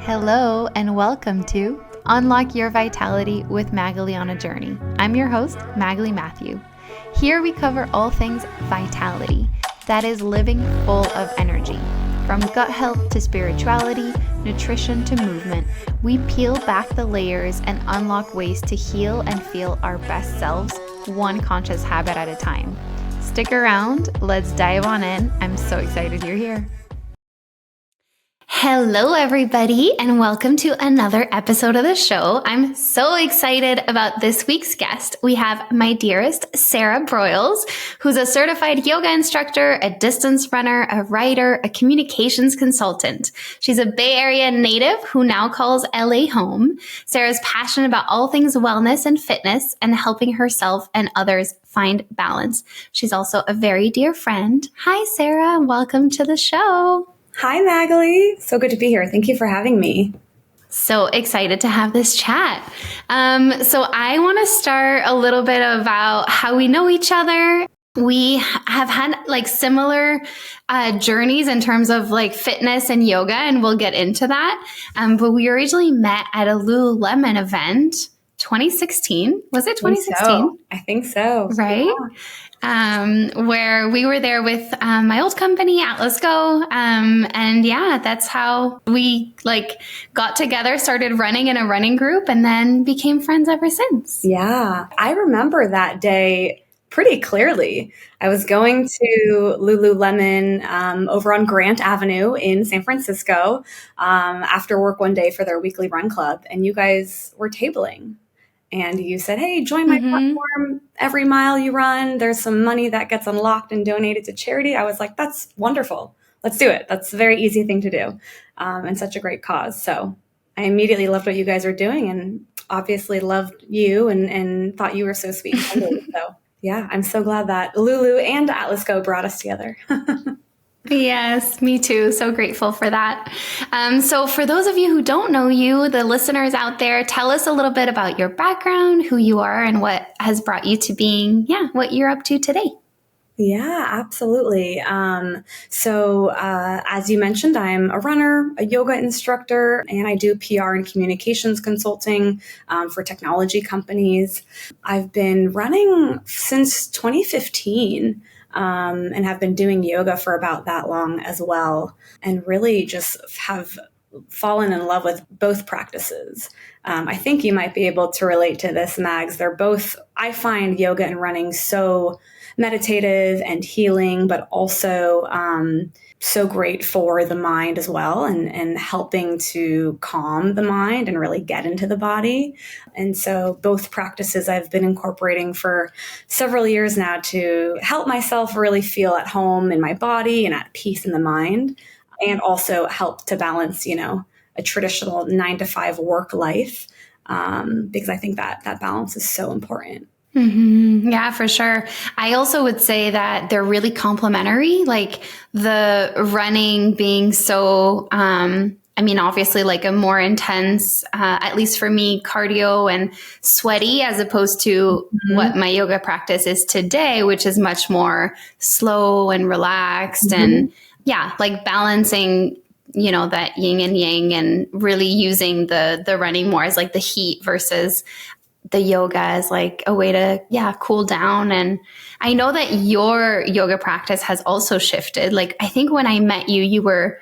Hello and welcome to Unlock Your Vitality with Magali on a Journey. I'm your host, Magali Matthew. Here we cover all things vitality, that is living full of energy. From gut health to spirituality, nutrition to movement, we peel back the layers and unlock ways to heal and feel our best selves, one conscious habit at a time. Stick around, let's dive on in. I'm so excited you're here. Hello, everybody, and welcome to another episode of the show. I'm so excited about this week's guest. We have my dearest, Sara Broyles, who's a certified yoga instructor, a distance runner, a writer, a communications consultant. She's a Bay Area native who now calls LA home. Sara's passionate about all things wellness and fitness and helping herself and others find balance. She's also a very dear friend. Hi, Sara, and welcome to the show. Hi, Magali. So good to be here. Thank you for having me. So excited to have this chat. So I want to start a little bit about how we know each other. We have had similar journeys in terms of fitness and yoga, and we'll get into that. But we originally met at a Lululemon event, 2016. Was it 2016? I think so. Right? Yeah. Where we were there with my old company, Atlas Go. And yeah, that's how we got together, started running in a running group, and then became friends ever since. Yeah, I remember that day pretty clearly. I was going to Lululemon over on Grant Avenue in San Francisco after work one day for their weekly run club, and you guys were tabling. And you said, hey, join my platform. Every mile you run, there's some money that gets unlocked and donated to charity. I was like, that's wonderful. Let's do it. That's a very easy thing to do and such a great cause. So I immediately loved what you guys were doing and obviously loved you and thought you were so sweet. So yeah, I'm so glad that Lulu and Atlas Go brought us together. Yes, me too. So grateful for that. So for those of you who don't know you, the listeners out there, tell us a little bit about your background, who you are, and what has brought you to being, what you're up to today. Yeah, absolutely. So as you mentioned, I'm a runner, a yoga instructor, and I do PR and communications consulting for technology companies. I've been running since 2015. And have been doing yoga for about that long as well, and really just have fallen in love with both practices. I think you might be able to relate to this, Mags. They're both, I find yoga and running so meditative and healing, but also so great for the mind as well, and helping to calm the mind and really get into the body. And so both practices I've been incorporating for several years now to help myself really feel at home in my body and at peace in the mind, and also help to balance, a traditional 9-to-5 work life, because I think that balance is so important. Mm-hmm. Yeah, for sure. I also would say that they're really complementary, like the running being so, obviously a more intense, at least for me, cardio and sweaty, as opposed to what my yoga practice is today, which is much more slow and relaxed and balancing, that yin and yang, and really using the running more as the heat versus the yoga as a way to, cool down. And I know that your yoga practice has also shifted. I think when I met you, you were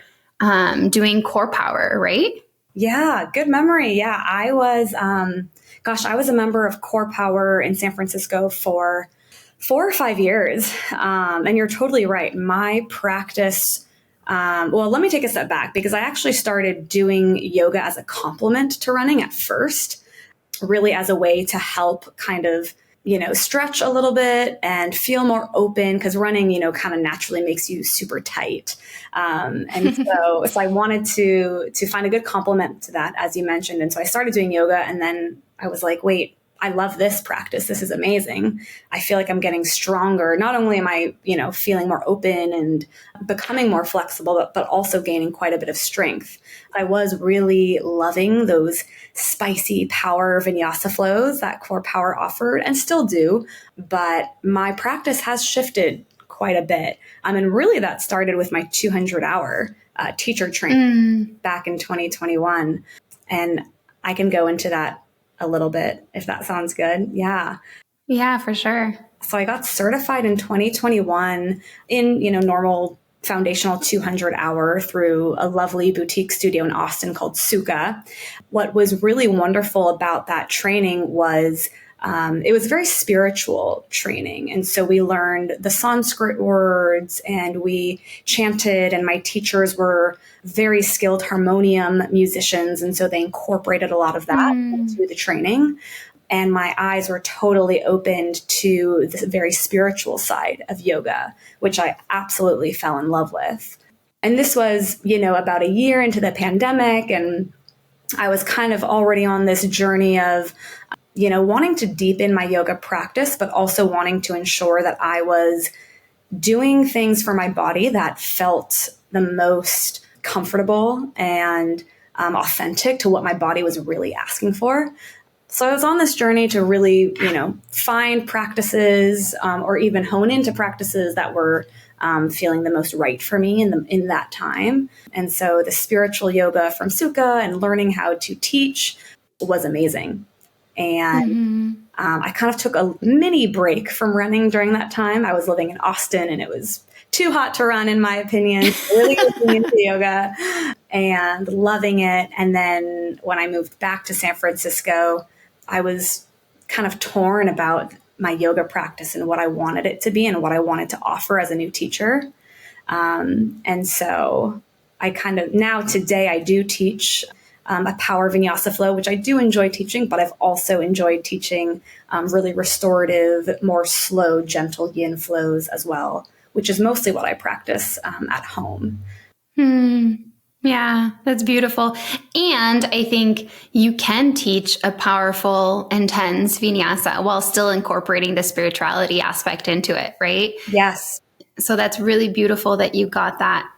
doing core power, right? Yeah, good memory. Yeah, I was, I was a member of Core Power in San Francisco for 4 or 5 years. And you're totally right. My practice, let me take a step back, because I actually started doing yoga as a complement to running at first, really as a way to help kind of, stretch a little bit and feel more open, because running, kind of naturally makes you super tight. And so I wanted to find a good complement to that, as you mentioned. And so I started doing yoga, and then I was like, wait, I love this practice. This is amazing. I feel like I'm getting stronger. Not only am I, feeling more open and becoming more flexible, but also gaining quite a bit of strength. I was really loving those spicy power vinyasa flows that Core Power offered, and still do. But my practice has shifted quite a bit. And really that started with my 200 hour teacher training back in 2021. And I can go into that a little bit if that sounds good. Yeah. Yeah, for sure. So I got certified in 2021 in, normal foundational 200 hour through a lovely boutique studio in Austin called Suka. What was really wonderful about that training was it was very spiritual training. And so we learned the Sanskrit words and we chanted, and my teachers were very skilled harmonium musicians. And so they incorporated a lot of that into the training. And my eyes were totally opened to this very spiritual side of yoga, which I absolutely fell in love with. And this was, about a year into the pandemic. And I was kind of already on this journey of, wanting to deepen my yoga practice, but also wanting to ensure that I was doing things for my body that felt the most comfortable and authentic to what my body was really asking for. So I was on this journey to really, find practices or even hone into practices that were feeling the most right for me in that time. And so the spiritual yoga from Sukha and learning how to teach was amazing. And I kind of took a mini break from running during that time. I was living in Austin and it was too hot to run, in my opinion. Really getting into yoga and loving it. And then when I moved back to San Francisco, I was kind of torn about my yoga practice and what I wanted it to be and what I wanted to offer as a new teacher. And so I now today I do teach a power vinyasa flow, which I do enjoy teaching, but I've also enjoyed teaching really restorative, more slow, gentle yin flows as well, which is mostly what I practice at home. Yeah, that's beautiful. And I think you can teach a powerful, intense vinyasa while still incorporating the spirituality aspect into it, right? Yes. So that's really beautiful that you got that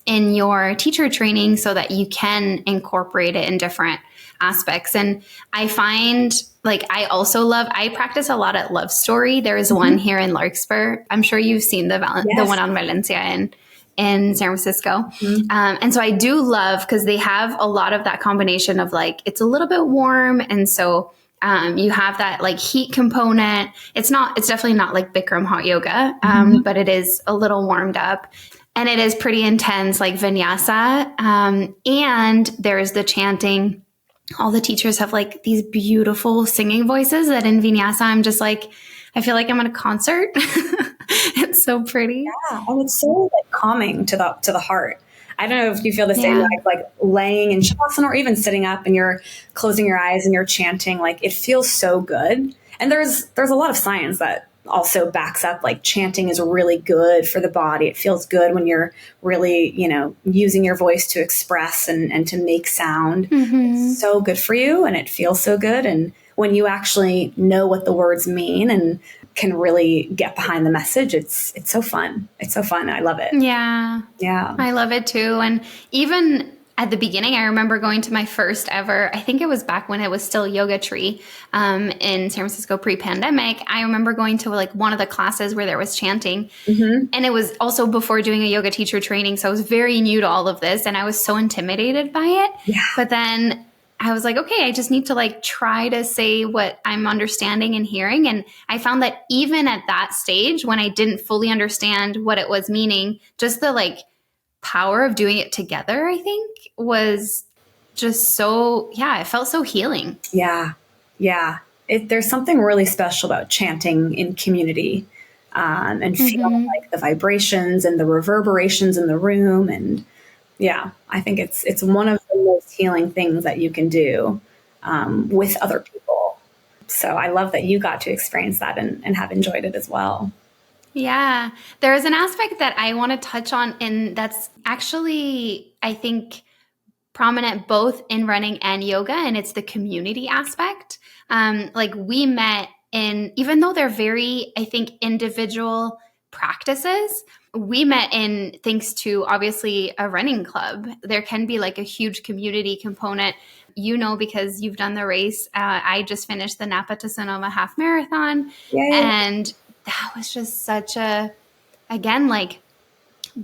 in your teacher training so that you can incorporate it in different aspects. And I find I practice a lot at Love Story. There is one here in Larkspur. I'm sure you've seen the one on Valencia in San Francisco. And so I do love, because they have a lot of that combination of it's a little bit warm. And so you have that heat component. It's definitely not like Bikram hot yoga, but it is a little warmed up. And it is pretty intense, like vinyasa. And there's the chanting. All the teachers have these beautiful singing voices that in vinyasa, I'm just I feel like I'm at a concert. It's so pretty. Yeah, and it's so calming to the heart. I don't know if you feel the same, like laying in shavasana or even sitting up and you're closing your eyes and you're chanting. It feels so good. And there's a lot of science that also backs up chanting is really good for the body. It feels good when you're really, using your voice to express and to make sound. It's so good for you and it feels so good. And when you actually know what the words mean and can really get behind the message, it's so fun. It's so fun. I love it. Yeah. Yeah. I love it too. And even at the beginning, I remember going to my first ever, I think it was back when it was still Yoga Tree in San Francisco pre-pandemic. I remember going to one of the classes where there was chanting. And it was also before doing a yoga teacher training. So I was very new to all of this and I was so intimidated by it. Yeah. But then I was like, okay, I just need to try to say what I'm understanding and hearing. And I found that even at that stage, when I didn't fully understand what it was meaning, just the power of doing it together, I think was just so, it felt so healing. Yeah. Yeah. There's something really special about chanting in community and feeling the vibrations and the reverberations in the room. And yeah, I think it's one of the most healing things that you can do with other people. So I love that you got to experience that and have enjoyed it as well. Yeah, there is an aspect that I want to touch on, and that's actually, I think, prominent both in running and yoga, and it's the community aspect. We met in, even though they're very, I think, individual practices, we met in thanks to obviously a running club. There can be a huge community component, because you've done the race. I just finished the Napa to Sonoma half marathon. Yay. And that was just such again,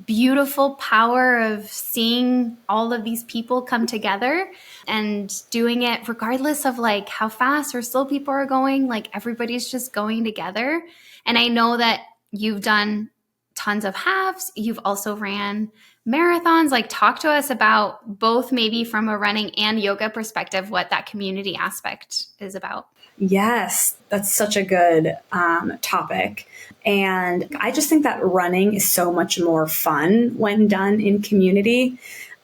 beautiful power of seeing all of these people come together and doing it regardless of like how fast or slow people are going. Like everybody's just going together. And I know that you've done tons of halves. You've also ran marathons. Like talk to us about both, maybe from a running and yoga perspective, what that community aspect is about. Yes, that's such a good topic. And I just think that running is so much more fun when done in community.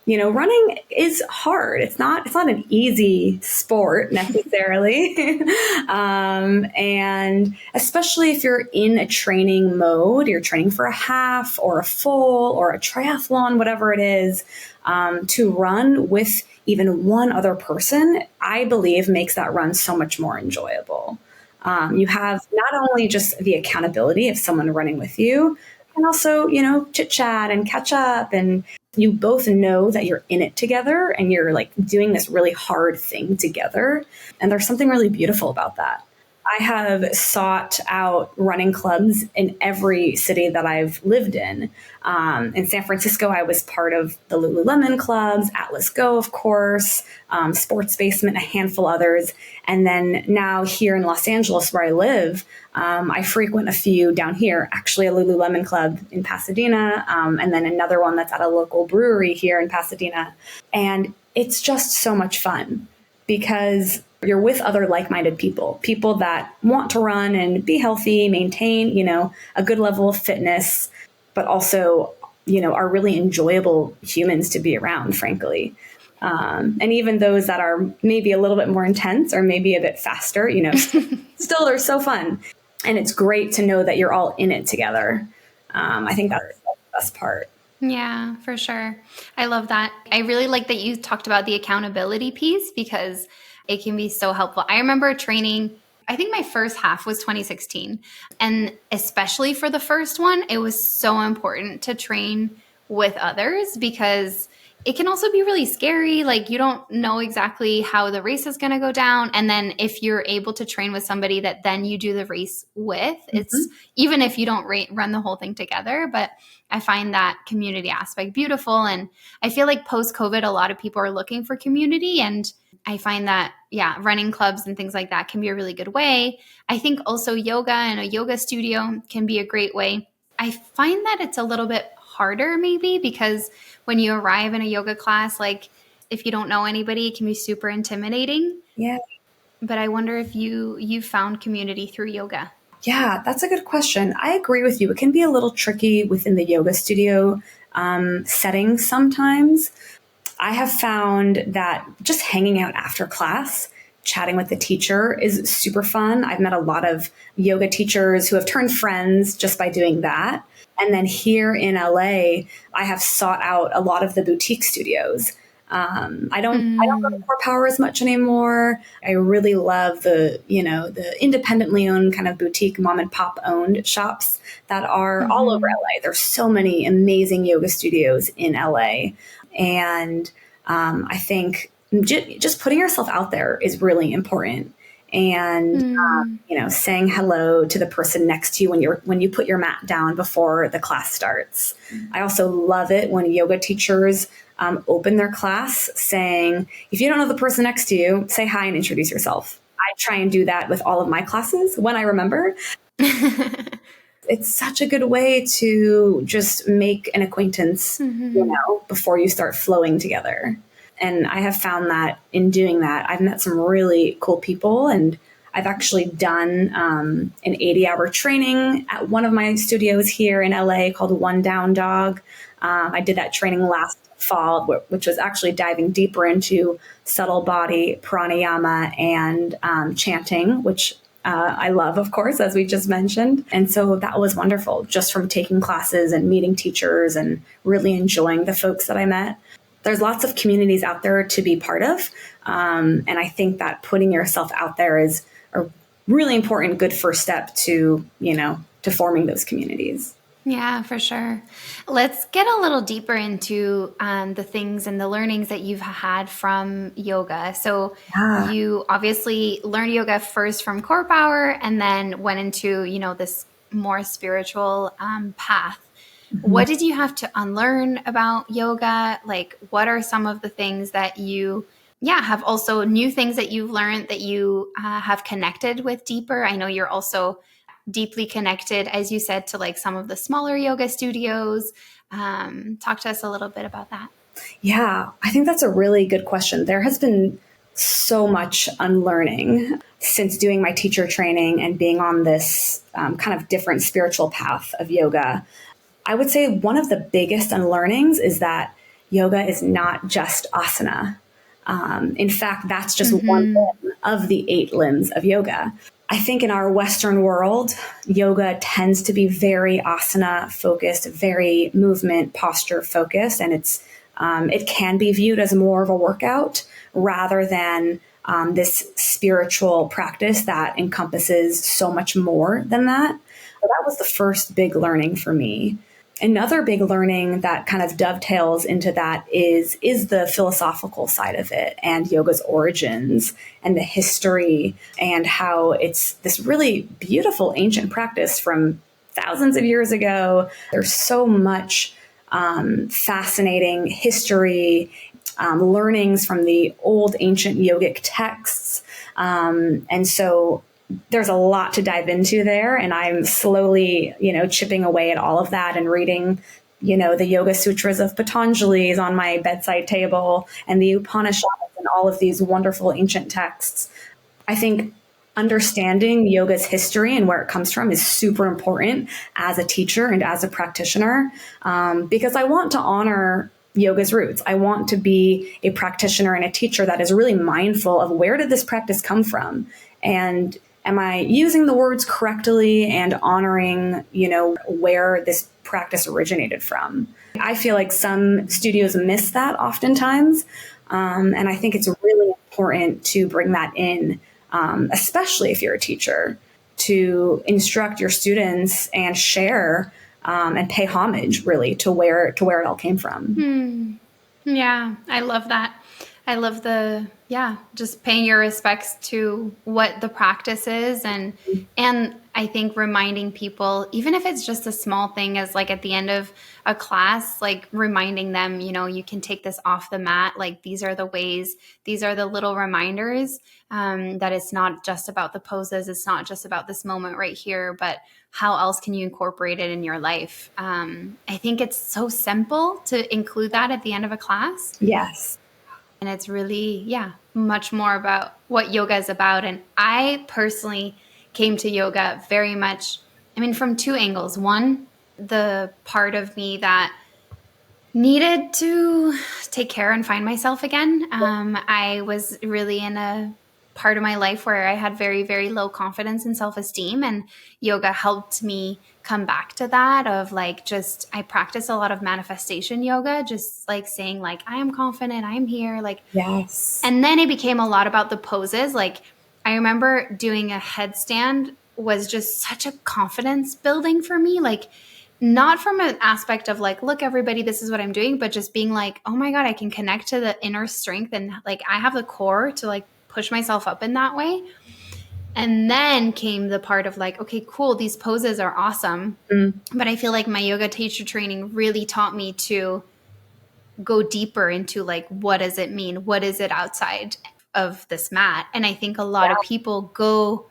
Running is hard. It's not an easy sport necessarily. And especially if you're in a training mode, you're training for a half or a full or a triathlon, whatever it is, to run with even one other person, I believe makes that run so much more enjoyable. You have not only just the accountability of someone running with you, and also, chit chat and catch up. And you both know that you're in it together and you're like doing this really hard thing together. And there's something really beautiful about that. I have sought out running clubs in every city that I've lived in. In San Francisco, I was part of the Lululemon clubs, Atlas Go, of course, Sports Basement, a handful others. And then now here in Los Angeles, where I live, I frequent a few down here, actually a Lululemon club in Pasadena, and then another one that's at a local brewery here in Pasadena. And it's just so much fun because you're with other like-minded people that want to run and be healthy, maintain, a good level of fitness, but also, are really enjoyable humans to be around, frankly. And even those that are maybe a little bit more intense or maybe a bit faster, still they're so fun. And it's great to know that you're all in it together. I think that's the best part. Yeah, for sure. I love that. I really like that you talked about the accountability piece because it can be so helpful. I remember training, I think my first half was 2016. And especially for the first one, it was so important to train with others because it can also be really scary. Like you don't know exactly how the race is going to go down. And then if you're able to train with somebody that then you do the race with, it's even if you don't run the whole thing together, but I find that community aspect beautiful. And I feel like post-COVID, a lot of people are looking for community. And I find that, running clubs and things like that can be a really good way. I think also yoga and a yoga studio can be a great way. I find that it's a little bit harder maybe because when you arrive in a yoga class, like if you don't know anybody, it can be super intimidating. Yeah. But I wonder if you found community through yoga. Yeah, that's a good question. I agree with you. It can be a little tricky within the yoga studio setting sometimes. I have found that just hanging out after class, chatting with the teacher is super fun. I've met a lot of yoga teachers who have turned friends just by doing that. And then here in LA, I have sought out a lot of the boutique studios. I don't go to Core Power as much anymore. I really love the independently owned kind of boutique mom and pop owned shops that are all over LA. There's so many amazing yoga studios in LA. And I think just putting yourself out there is really important. And saying hello to the person next to you when you put your mat down before the class starts. I also love it when yoga teachers open their class saying, if you don't know the person next to you, say hi and introduce yourself. I try and do that with all of my classes when I remember. It's such a good way to just make an acquaintance, before you start flowing together. And I have found that in doing that, I've met some really cool people. And I've actually done an 80-hour training at one of my studios here in LA called One Down Dog. I did that training last fall, which was actually diving deeper into subtle body pranayama and chanting, which I love, of course, as we just mentioned. And so that was wonderful, just from taking classes and meeting teachers and really enjoying the folks that I met. There's lots of communities out there to be part of. And I think that putting yourself out there is a really important, good first step to forming those communities. Yeah, for sure. Let's get a little deeper into the things and the learnings that you've had from yoga. So you obviously learned yoga first from Core Power and then went into, this more spiritual path. What did you have to unlearn about yoga? Like, what are some of the things that you, have also new things that you've learned that you have connected with deeper? I know you're also deeply connected, as you said, to like some of the smaller yoga studios. Talk to us a little bit about that. Yeah, I think that's a really good question. There has been so much unlearning since doing my teacher training and being on this kind of different spiritual path of yoga. I would say one of the biggest unlearnings is that yoga is not just asana. In fact, that's just one limb of the 8 limbs of yoga. I think in our Western world, yoga tends to be very asana focused, very movement posture focused, and it can be viewed as more of a workout rather than this spiritual practice that encompasses so much more than that. So that was the first big learning for me. Another big learning that kind of dovetails into that is the philosophical side of it and yoga's origins and the history and how it's this really beautiful ancient practice from thousands of years ago. There's so much fascinating history, learnings from the old ancient yogic texts. And so there's a lot to dive into there. And I'm slowly, chipping away at all of that and reading, the Yoga Sutras of Patanjali is on my bedside table and the Upanishads and all of these wonderful ancient texts. I think understanding yoga's history and where it comes from is super important as a teacher and as a practitioner, because I want to honor yoga's roots. I want to be a practitioner and a teacher that is really mindful of where did this practice come from? And am I using the words correctly and honoring, where this practice originated from? I feel like some studios miss that oftentimes. And I think it's really important to bring that in, especially if you're a teacher, to instruct your students and share and pay homage really to where it all came from. Yeah, I love that. I love just paying your respects to what the practice is. And I think reminding people, even if it's just a small thing as like at the end of a class, like reminding them, you can take this off the mat. Like these are the ways, these are the little reminders that it's not just about the poses. It's not just about this moment right here, but how else can you incorporate it in your life? I think it's so simple to include that at the end of a class. Yes. And it's really, much more about what yoga is about. And I personally came to yoga very much, from 2 angles. One, the part of me that needed to take care and find myself again. I was really in a part of my life where I had very, very low confidence and self-esteem, and yoga helped me come back to that of like, I practice a lot of manifestation yoga, just like saying like, I am confident, I am here. Like, yes. And then it became a lot about the poses. Like I remember doing a headstand was just such a confidence building for me. Like, not from an aspect of like, look, everybody, this is what I'm doing, but just being like, oh my God, I can connect to the inner strength. And like, I have the core to like push myself up in that way. And then came the part of like, okay, cool, these poses are awesome. But I feel like my yoga teacher training really taught me to go deeper into like, what does it mean? What is it outside of this mat? And I think a lot of people go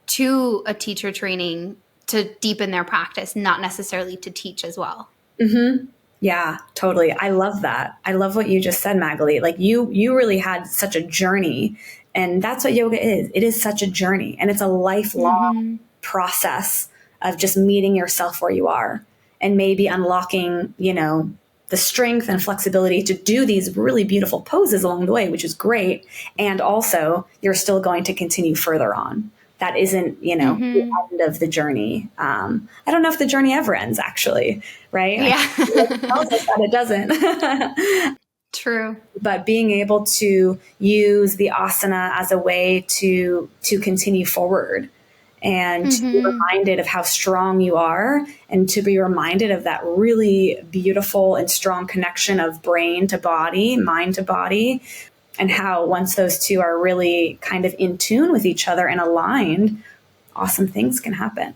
to a teacher training to deepen their practice, not necessarily to teach as well. Mm-hmm. Yeah, totally. I love that. I love what you just said, Magali. Like you really had such a journey, and that's what yoga is. It is such a journey, and it's a lifelong process of just meeting yourself where you are and maybe unlocking, the strength and flexibility to do these really beautiful poses along the way, which is great. And also you're still going to continue further on. That isn't, the end of the journey. I don't know if the journey ever ends, actually, right? Yeah. It tells us that it doesn't. True. But being able to use the asana as a way to continue forward and to be reminded of how strong you are, and to be reminded of that really beautiful and strong connection of brain to body, mind to body, and how once those two are really kind of in tune with each other and aligned, awesome things can happen.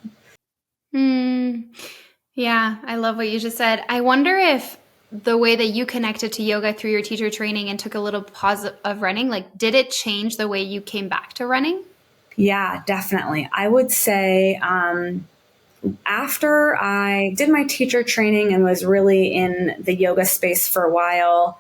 Yeah, I love what you just said. I wonder if the way that you connected to yoga through your teacher training and took a little pause of running, like, did it change the way you came back to running? Yeah, definitely. I would say after I did my teacher training and was really in the yoga space for a while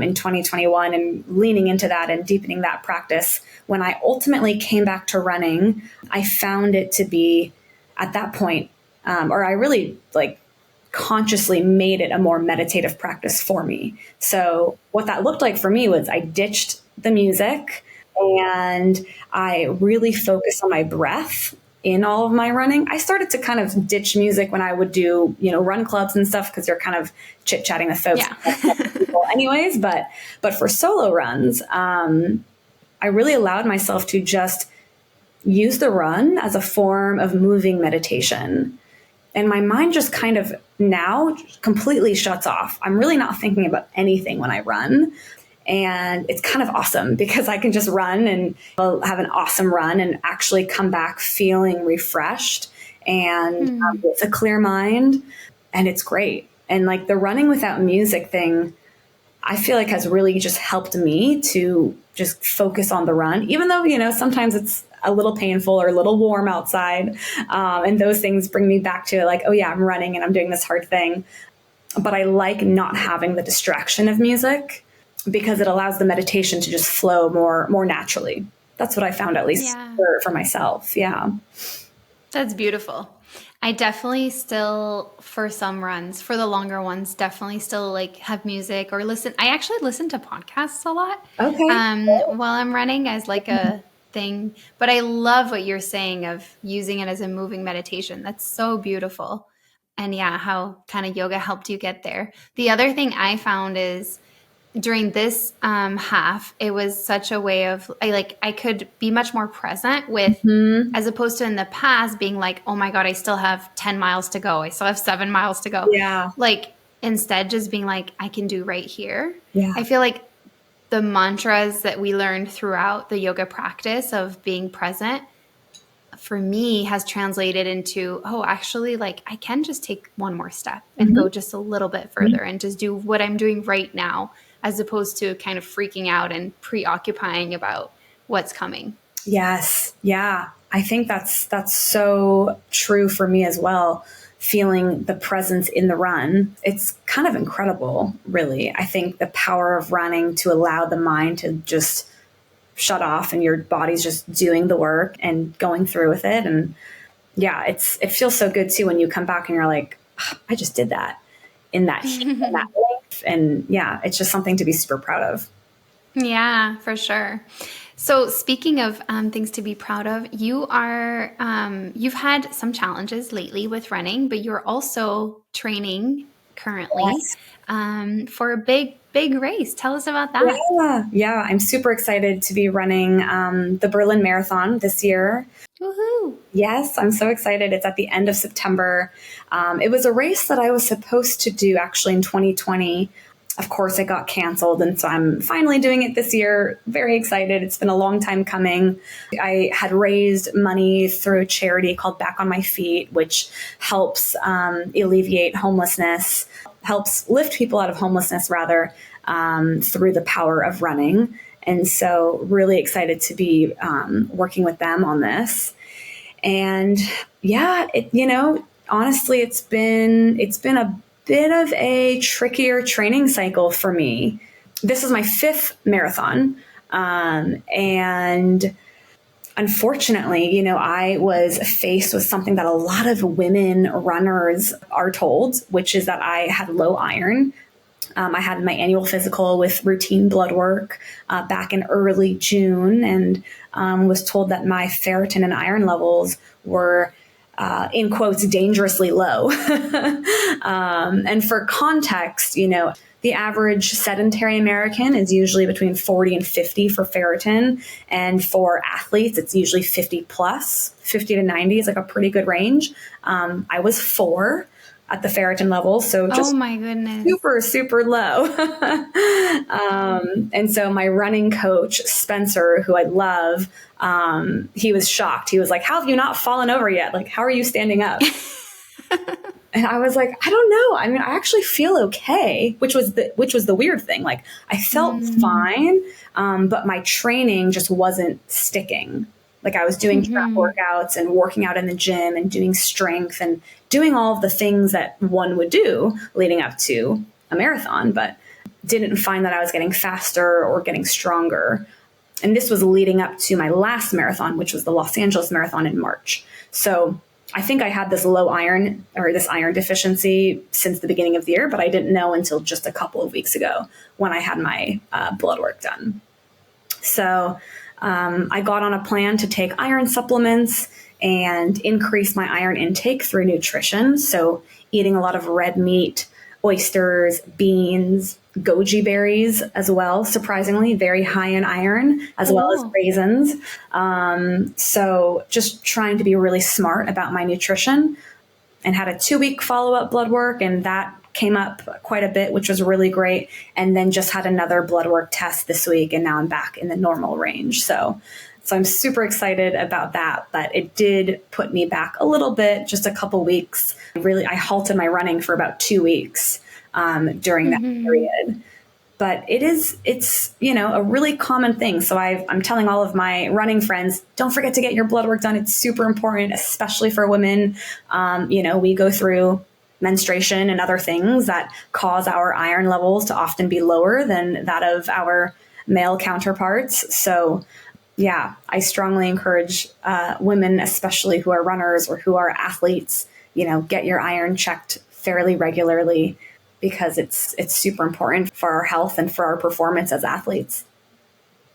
in 2021 and leaning into that and deepening that practice, when I ultimately came back to running, I found it to be at that point, or I really like consciously made it a more meditative practice for me. So what that looked like for me was I ditched the music and I really focused on my breath in all of my running. I started to kind of ditch music when I would do, run clubs and stuff because you're kind of chit chatting with folks, Yeah. people anyways. But for solo runs, I really allowed myself to just use the run as a form of moving meditation. And my mind just kind of now completely shuts off. I'm really not thinking about anything when I run. And it's kind of awesome because I can just run and have an awesome run and actually come back feeling refreshed and with a clear mind. And it's great. And like the running without music thing, I feel like has really just helped me to just focus on the run, even though, sometimes it's a little painful or a little warm outside. And those things bring me back to like, oh yeah, I'm running and I'm doing this hard thing. But I like not having the distraction of music because it allows the meditation to just flow more naturally. That's what I found, at least Yeah. for myself. Yeah. That's beautiful. I definitely still, for some runs, for the longer ones, definitely still like have music or listen. I actually listen to podcasts a lot Okay. while I'm running as like a thing. But I love what you're saying of using it as a moving meditation. That's so beautiful. And yeah, how kind of yoga helped you get there. The other thing I found is during this half, it was such a way of I could be much more present with, Mhm. as opposed to in the past being like, oh my God, I still have 10 miles to go. I still have 7 miles to go. Yeah. Like instead just being like, I can do right here. Yeah. I feel like the mantras that we learned throughout the yoga practice of being present for me has translated into, oh, actually, like I can just take one more step and go just a little bit further and just do what I'm doing right now, as opposed to kind of freaking out and preoccupying about what's coming. Yes. Yeah. I think that's so true for me as well. Feeling the presence in the run. It's kind of incredible, really. I think the power of running to allow the mind to just shut off and your body's just doing the work and going through with it. And yeah, it feels so good too when you come back and you're like, "Oh, I just did that in that heat and that length." And yeah, it's just something to be super proud of. Yeah, for sure. So speaking of things to be proud of, you've had some challenges lately with running, but you're also training currently Yes. for a big race. Tell us about that. Yeah. I'm super excited to be running the Berlin Marathon this year. Woohoo! Yes, I'm so excited. It's at the end of September. It was a race that I was supposed to do actually in 2020. Of course, it got canceled. And so I'm finally doing it this year. Very excited. It's been a long time coming. I had raised money through a charity called Back on My Feet, which helps alleviate homelessness, helps lift people out of homelessness, rather, through the power of running. And so really excited to be working with them on this. And yeah, honestly, it's been a bit of a trickier training cycle for me. This is my fifth marathon. And unfortunately, I was faced with something that a lot of women runners are told, which is that I had low iron. I had my annual physical with routine blood work back in early June, and was told that my ferritin and iron levels were, in quotes, dangerously low. And for context, the average sedentary American is usually between 40 and 50 for ferritin. And for athletes, it's usually 50 plus. 50 to 90 is like a pretty good range. I was 4 at the ferritin level. So just Oh my goodness. super, super low. And so my running coach, Spencer, who I love, he was shocked. He was like, how have you not fallen over yet? Like, how are you standing up? And I was like, I don't know. I mean, I actually feel okay, which was the weird thing. Like I felt fine, but my training just wasn't sticking. Like I was doing track workouts and working out in the gym and doing strength and doing all of the things that one would do leading up to a marathon, but didn't find that I was getting faster or getting stronger. And this was leading up to my last marathon, which was the Los Angeles Marathon in March. So I think I had this low iron or this iron deficiency since the beginning of the year, but I didn't know until just a couple of weeks ago when I had my blood work done. So I got on a plan to take iron supplements and increase my iron intake through nutrition. So eating a lot of red meat, oysters, beans, goji berries as well, surprisingly, very high in iron, as well as raisins. So just trying to be really smart about my nutrition, and had a 2-week follow-up blood work, and that came up quite a bit, which was really great. And then just had another blood work test this week, and now I'm back in the normal range. So I'm super excited about that, but it did put me back a little bit, just a couple weeks. I halted my running for about 2 weeks during that period. But it's a really common thing. So I'm telling all of my running friends, don't forget to get your blood work done. It's super important, especially for women. We go through menstruation and other things that cause our iron levels to often be lower than that of our male counterparts. So yeah, I strongly encourage women, especially who are runners or who are athletes, get your iron checked fairly regularly, because it's super important for our health and for our performance as athletes.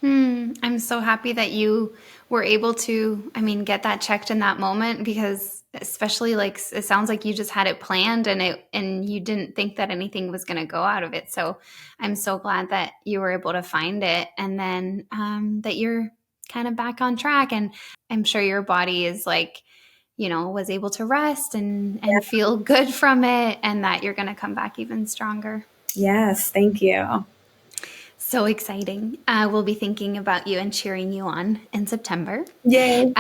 I'm so happy that you were able to, get that checked in that moment, because especially like it sounds like you just had it planned and you didn't think that anything was going to go out of it. So I'm so glad that you were able to find it, and then that you're kind of back on track. And I'm sure your body is like, was able to rest and feel good from it, and that you're going to come back even stronger. Yes, thank you. So exciting. We'll be thinking about you and cheering you on in September. Yay.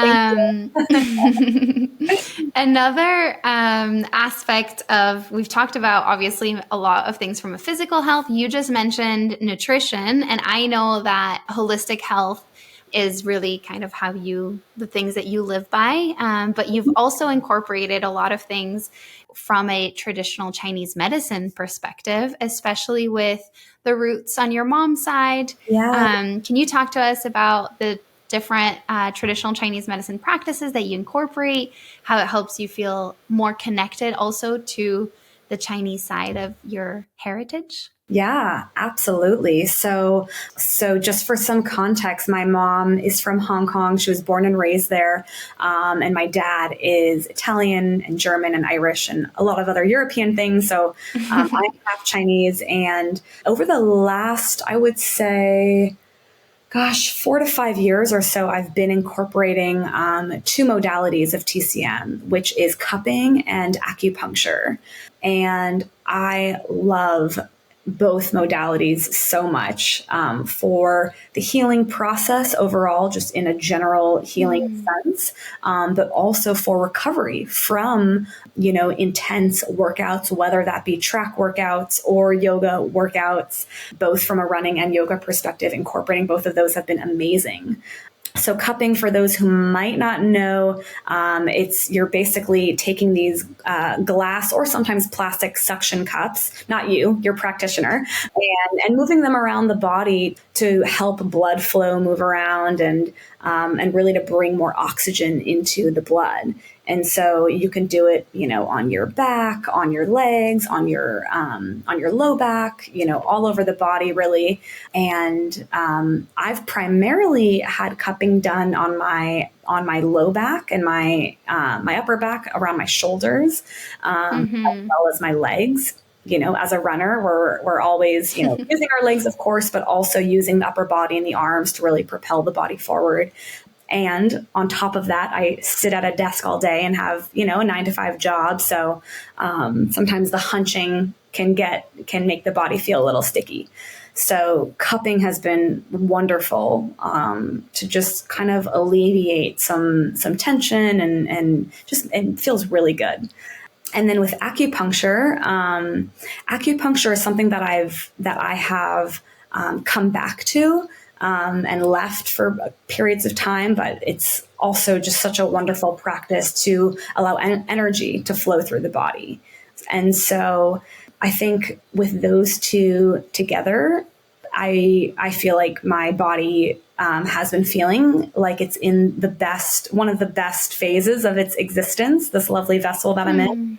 Another aspect of, we've talked about obviously a lot of things from a physical health. You just mentioned nutrition, and I know that holistic health is really kind of the things that you live by. But you've also incorporated a lot of things from a traditional Chinese medicine perspective, especially with the roots on your mom's side. Yeah. Can you talk to us about the different traditional Chinese medicine practices that you incorporate, how it helps you feel more connected also to the Chinese side of your heritage? Yeah, absolutely. So just for some context, my mom is from Hong Kong. She was born and raised there. And my dad is Italian and German and Irish and a lot of other European things. So I'm half Chinese. And over the last, I would say, 4 to 5 years or so, I've been incorporating 2 modalities of TCM, which is cupping and acupuncture. And I love both modalities so much for the healing process overall, just in a general healing sense, but also for recovery from, intense workouts, whether that be track workouts or yoga workouts. Both from a running and yoga perspective, incorporating both of those have been amazing. So cupping, for those who might not know, you're basically taking these glass or sometimes plastic suction cups, not you, your practitioner, and moving them around the body to help blood flow move around and really to bring more oxygen into the blood. And so you can do it, on your back, on your legs, on your low back, all over the body, really. And I've primarily had cupping done on my low back and my upper back, around my shoulders, as well as my legs. As a runner, we're always, using our legs, of course, but also using the upper body and the arms to really propel the body forward. And on top of that, I sit at a desk all day and have, a 9-to-5 job. So sometimes the hunching can make the body feel a little sticky. So cupping has been wonderful to just kind of alleviate some tension and feels really good. And then with acupuncture, acupuncture is something that I have come back to and left for periods of time, but it's also just such a wonderful practice to allow energy to flow through the body. And so I think with those two together, I feel like my body has been feeling like it's in one of the best phases of its existence, this lovely vessel that I'm in.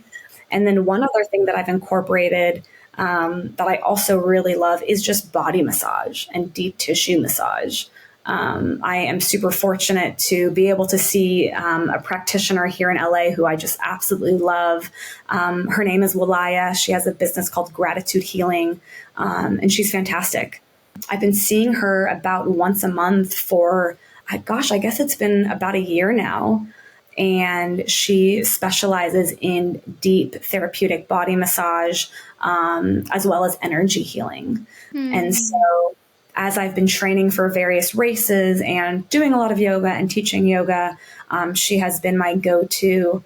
And then one other thing that I've incorporated that I also really love is just body massage and deep tissue massage. I am super fortunate to be able to see a practitioner here in LA who I just absolutely love. Her name is Walaya. She has a business called Gratitude Healing, and she's fantastic. I've been seeing her about once a month for, I guess it's been about a year now. And she specializes in deep therapeutic body massage, as well as energy healing. And so as I've been training for various races and doing a lot of yoga and teaching yoga, she has been my go-to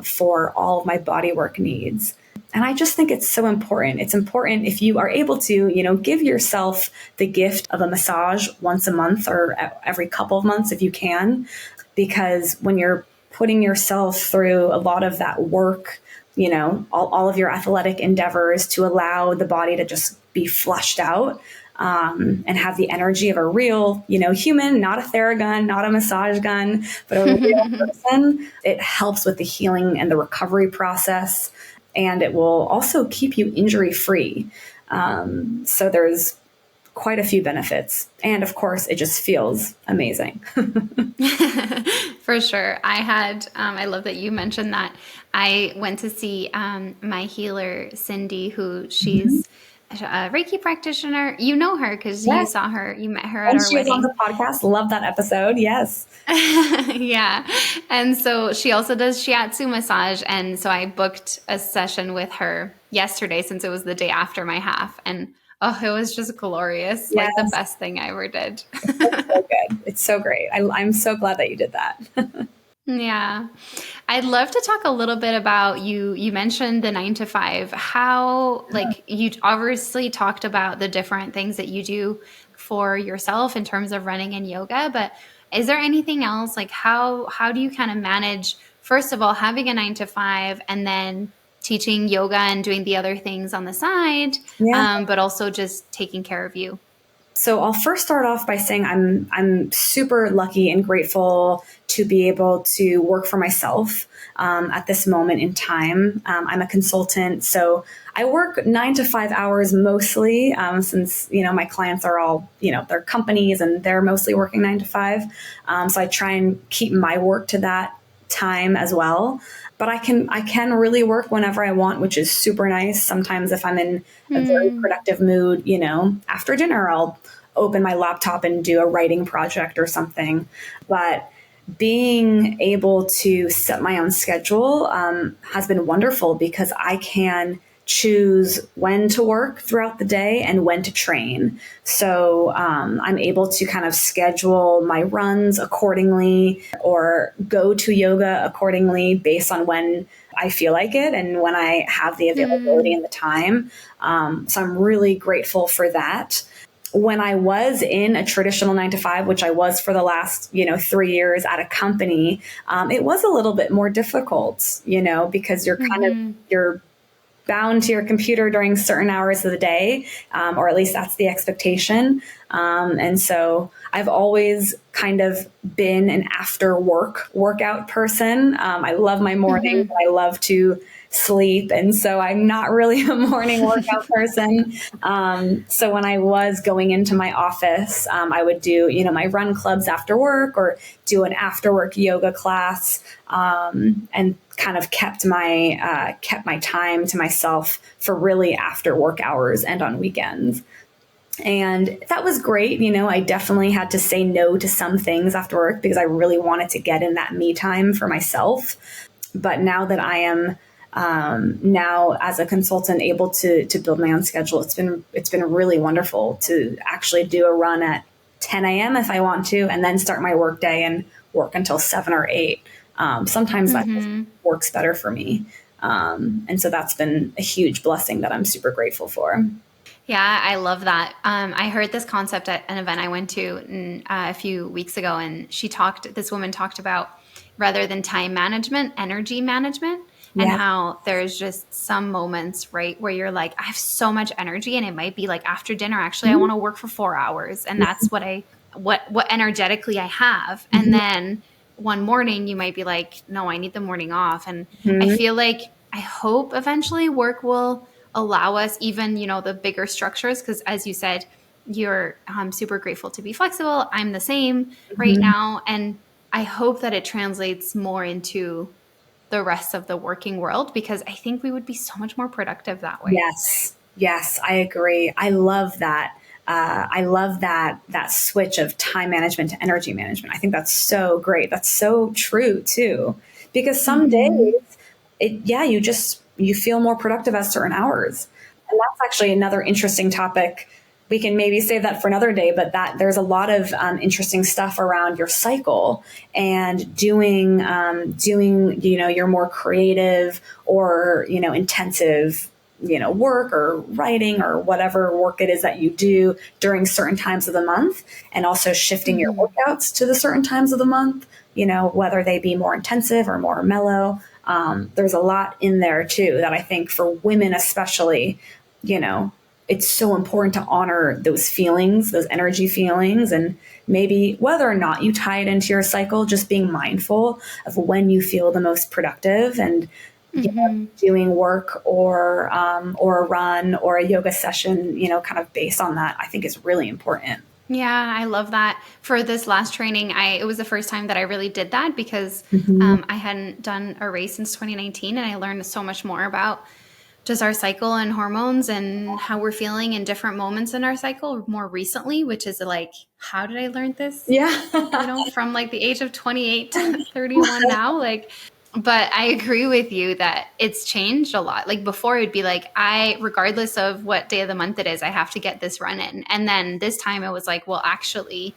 for all of my bodywork needs. And I just think it's so important. It's important if you are able to, give yourself the gift of a massage once a month or every couple of months if you can, because when you're putting yourself through a lot of that work, all of your athletic endeavors to allow the body to just be flushed out, and have the energy of a real, human, not a Theragun, not a massage gun, but a real person, it helps with the healing and the recovery process. And it will also keep you injury free. So there's quite a few benefits. And of course, it just feels amazing. For sure. I love that you mentioned that. I went to see my healer, Cindy, who she's a Reiki practitioner. You know her because you saw her, you met her at our she wedding. was on the podcast. Love that episode. Yes. Yeah. And so she also does shiatsu massage. And so I booked a session with her yesterday since it was the day after my half. And it was just glorious. Like the best thing I ever did. It's so good. It's so great. I'm so glad that you did that. Yeah. I'd love to talk a little bit about you mentioned the 9 to 5, how you obviously talked about the different things that you do for yourself in terms of running and yoga, but is there anything else? Like how do you kind of manage, first of all, having a 9 to 5 and then teaching yoga and doing the other things on the side, but also just taking care of you? So I'll first start off by saying I'm super lucky and grateful to be able to work for myself at this moment in time. I'm a consultant, so I work 9 to 5 hours mostly, since my clients are all they're companies and they're mostly working 9 to 5. So I try and keep my work to that time as well. But I can really work whenever I want, which is super nice. Sometimes if I'm in a very productive mood, after dinner, I'll open my laptop and do a writing project or something. But being able to set my own schedule has been wonderful because I can choose when to work throughout the day and when to train. So I'm able to kind of schedule my runs accordingly or go to yoga accordingly based on when I feel like it and when I have the availability and the time. So I'm really grateful for that. When I was in a traditional 9 to 5, which I was for the last, 3 years at a company, it was a little bit more difficult, because you're you're bound to your computer during certain hours of the day, or at least that's the expectation. And so I've always kind of been an after workout person. I love my morning, but I love to sleep. And so I'm not really a morning workout person. So when I was going into my office, I would do, my run clubs after work or do an after work yoga class, and kind of kept my time to myself for really after work hours and on weekends. And that was great. I definitely had to say no to some things after work because I really wanted to get in that me time for myself. But now that I am now as a consultant able to build my own schedule, it's been really wonderful to actually do a run at 10 a.m. if I want to, and then start my work day and work until 7 or 8. Sometimes that just works better for me. And so that's been a huge blessing that I'm super grateful for. Yeah, I love that. I heard this concept at an event I went to a few weeks ago, and this woman talked about, rather than time management, energy management, and Yeah. how there's just some moments, right, where you're like, I have so much energy, and it might be like after dinner, actually, I want to work for 4 hours, and that's what energetically I have. And then one morning you might be like, no, I need the morning off. And I Mhm. feel like, I hope eventually work will allow us, even, the bigger structures, because as you said, you're super grateful to be flexible. I'm the same right Mhm. now. And I hope that it translates more into the rest of the working world, because I think we would be so much more productive that way. Yes. Yes, I agree. I love that. I love that switch of time management to energy management. I think that's so great. That's so true too, because some days, you feel more productive at certain hours, and that's actually another interesting topic. We can maybe save that for another day, but that there's a lot of interesting stuff around your cycle and doing your more creative or intensive work or writing or whatever work it is that you do during certain times of the month, and also shifting your workouts to the certain times of the month, whether they be more intensive or more mellow. There's a lot in there too that I think for women especially, it's so important to honor those feelings, those energy feelings, and maybe whether or not you tie it into your cycle, just being mindful of when you feel the most productive, and doing work or a run or a yoga session, kind of based on that, I think is really important. Yeah, I love that. For this last training, it was the first time that I really did that, because Mm-hmm. I hadn't done a race since 2019, and I learned so much more about just our cycle and hormones and how we're feeling in different moments in our cycle more recently, which is like, how did I learn this? Yeah. From like the age of 28 to 31 now, like, but I agree with you that it's changed a lot. Like before it'd be like, regardless of what day of the month it is, I have to get this run in. And then this time it was like, well, actually,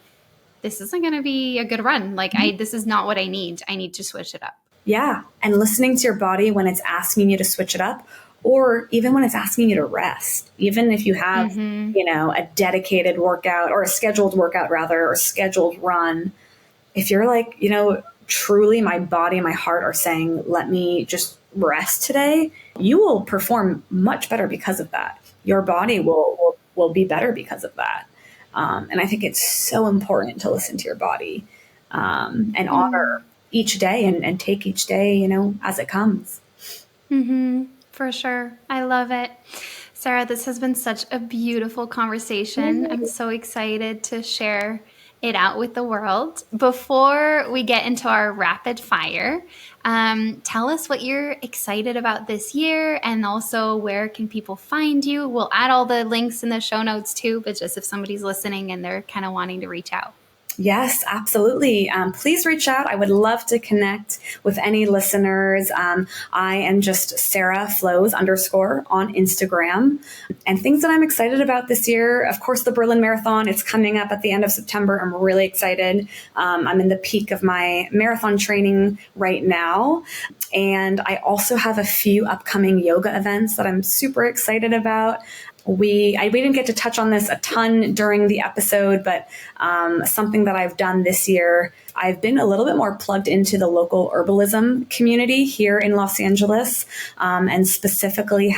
this isn't going to be a good run. Like this is not what I need. I need to switch it up. Yeah. And listening to your body when it's asking you to switch it up, or even when it's asking you to rest, even if you have, a dedicated workout or a scheduled workout rather, or scheduled run, if you're like, truly my body and my heart are saying, let me just rest today, you will perform much better because of that. Your body will be better because of that. And I think it's so important to listen to your body, and honor each day, and take each day, as it comes. For sure. I love it. Sara, this has been such a beautiful conversation. I'm so excited to share it out with the world. Before we get into our rapid fire, tell us what you're excited about this year, and also where can people find you? We'll add all the links in the show notes too, but just if somebody's listening and they're kind of wanting to reach out. Yes, absolutely. Please reach out. I would love to connect with any listeners. I am just Sara Flows _ on Instagram. And things that I'm excited about this year, of course, the Berlin Marathon. It's coming up at the end of September. I'm really excited. I'm in the peak of my marathon training right now. And I also have a few upcoming yoga events that I'm super excited about. We didn't get to touch on this a ton during the episode, but something that I've done this year, I've been a little bit more plugged into the local herbalism community here in Los Angeles, and specifically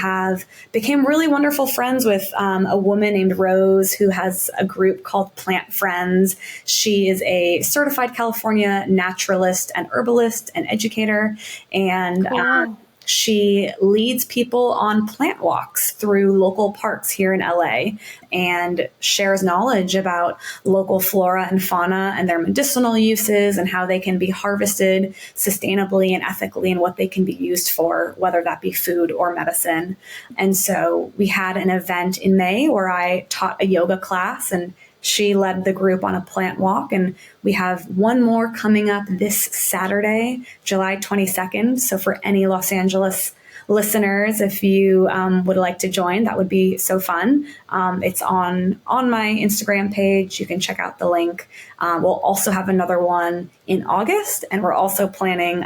became really wonderful friends with a woman named Rose, who has a group called Plant Friends. She is a certified California naturalist and herbalist and educator, and Cool. she leads people on plant walks through local parks here in LA, and shares knowledge about local flora and fauna and their medicinal uses, and how they can be harvested sustainably and ethically, and what they can be used for, whether that be food or medicine. And so we had an event in May where I taught a yoga class, and she led the group on a plant walk, and we have one more coming up this Saturday, July 22nd. So for any Los Angeles listeners, if you would like to join, that would be so fun. It's on my Instagram page. You can check out the link. We'll also have another one in August, and we're also planning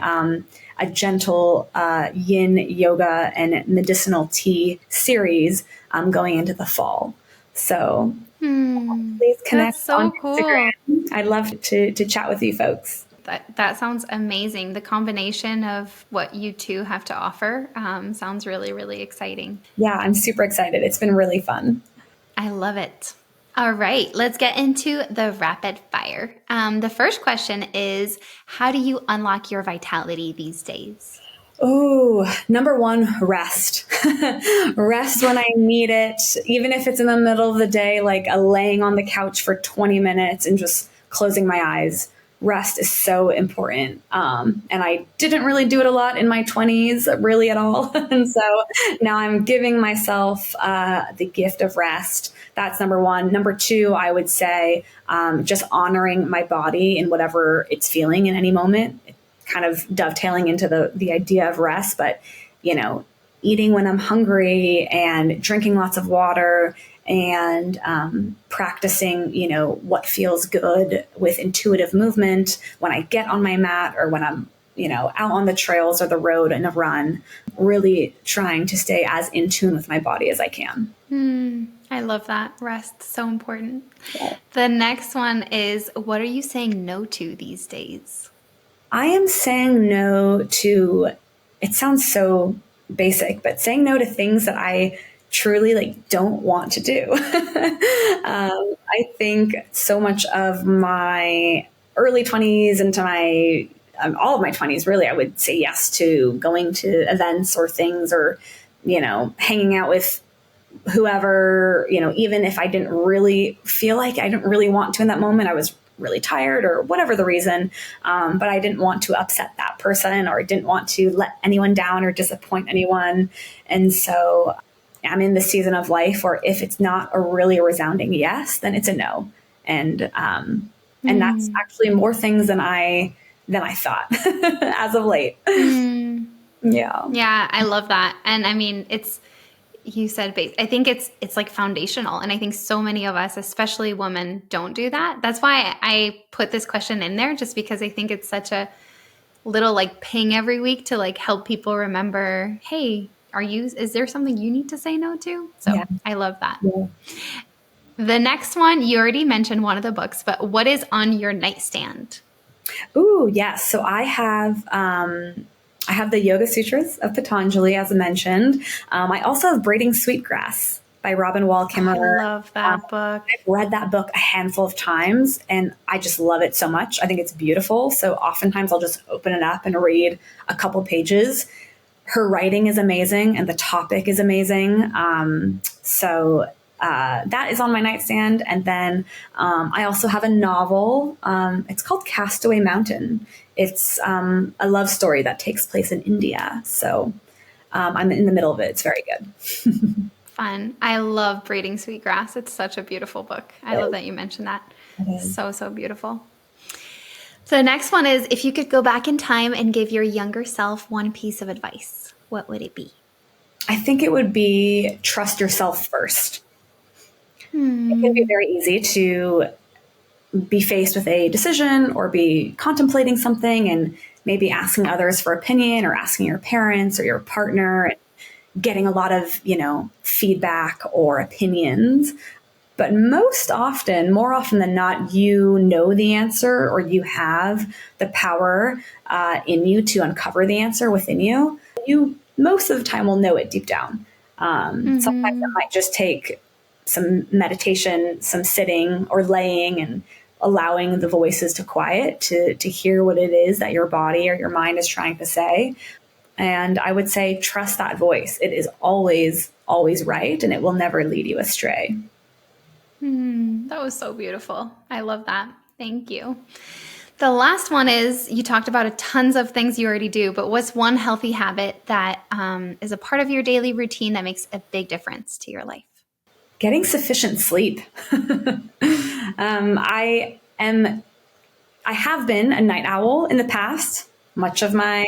a gentle yin yoga and medicinal tea series going into the fall. So please connect That's so on cool. Instagram. I'd love to chat with you folks. That sounds amazing. The combination of what you two have to offer sounds really, really exciting. Yeah, I'm super excited. It's been really fun. I love it. All right, let's get into the rapid fire. The first question is, how do you unlock your vitality these days? Oh, number one, rest. Rest when I need it, even if it's in the middle of the day, like laying on the couch for 20 minutes and just closing my eyes. Rest is so important. And I didn't really do it a lot in my 20s, really at all. And so now I'm giving myself the gift of rest. That's number one. Number two, I would say just honoring my body and whatever it's feeling in any moment, kind of dovetailing into the idea of rest, but, eating when I'm hungry and drinking lots of water and practicing, what feels good with intuitive movement when I get on my mat or when I'm, out on the trails or the road in a run, really trying to stay as in tune with my body as I can. I love that. Rest, so important. Yeah. The next one is, what are you saying no to these days? I am saying no to, it sounds so basic, but saying no to things that I truly don't want to do. I think so much of my early 20s into my all of my 20s, really, I would say yes to going to events or things or, hanging out with whoever, even if I didn't really feel like I didn't really want to in that moment, I was really tired or whatever the reason. But I didn't want to upset that person or I didn't want to let anyone down or disappoint anyone. And so I'm in this season of life where if it's not a really resounding yes, then it's a no. And that's actually more things than I thought as of late. Yeah. Yeah, I love that. And I mean, you said base. I think it's like foundational. And I think so many of us, especially women, don't do that. That's why I put this question in there, just because I think it's such a little ping every week to help people remember, hey, is there something you need to say no to? So yeah. I love that. Yeah. The next one, you already mentioned one of the books, but what is on your nightstand? Ooh, yes. So I have the Yoga Sutras of Patanjali, as I mentioned. I also have Braiding Sweetgrass by Robin Wall Kimmerer. I love that book. I've read that book a handful of times, and I just love it so much. I think it's beautiful. So oftentimes I'll just open it up and read a couple pages. Her writing is amazing, and the topic is amazing. So that is on my nightstand. And then I also have a novel. It's called Castaway Mountain. It's a love story that takes place in India. So I'm in the middle of it. It's very good. Fun. I love Braiding Sweetgrass. It's such a beautiful book. I love that you mentioned that. So, so beautiful. So the next one is, if you could go back in time and give your younger self one piece of advice, what would it be? I think it would be trust yourself first. It can be very easy to be faced with a decision or be contemplating something and maybe asking others for opinion or asking your parents or your partner and getting a lot of, feedback or opinions. But most often, more often than not, you know the answer or you have the power in you to uncover the answer within you. You most of the time will know it deep down. Sometimes it might just take some meditation, some sitting or laying and allowing the voices to quiet to hear what it is that your body or your mind is trying to say. And I would say, trust that voice. It is always, always right, and it will never lead you astray. That was so beautiful. I love that. Thank you. The last one is, you talked about tons of things you already do, but what's one healthy habit that is a part of your daily routine that makes a big difference to your life? Getting sufficient sleep. I have been a night owl in the past. Much of my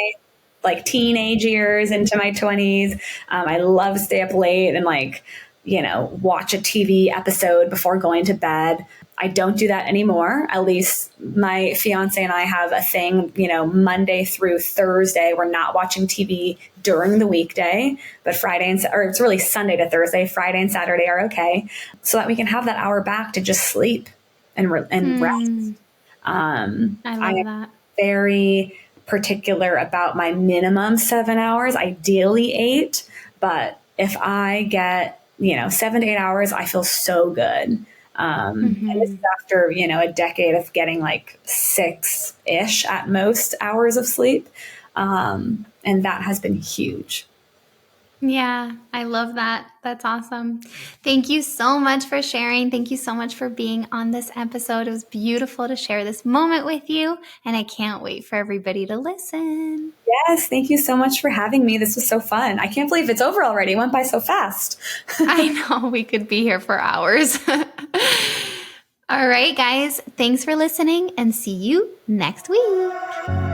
like teenage years into my 20s. I love to stay up late and like, watch a TV episode before going to bed. I don't do that anymore. At least my fiance and I have a thing, Monday through Thursday, we're not watching TV during the weekday, but or it's really Sunday to Thursday, Friday and Saturday are okay, so that we can have that hour back to just sleep and rest. I love that. Very particular about my minimum 7 hours, ideally 8. But if I get, 7 to 8 hours, I feel so good. And this is after, a decade of getting like 6-ish at most hours of sleep. And that has been huge. Yeah, I love that. That's awesome. Thank you so much for sharing. Thank you so much for being on this episode. It was beautiful to share this moment with you, and I can't wait for everybody to listen. Yes, thank you so much for having me. This was so fun. I can't believe it's over already. It went by so fast. I know, we could be here for hours. All right, guys, thanks for listening, and see you next week.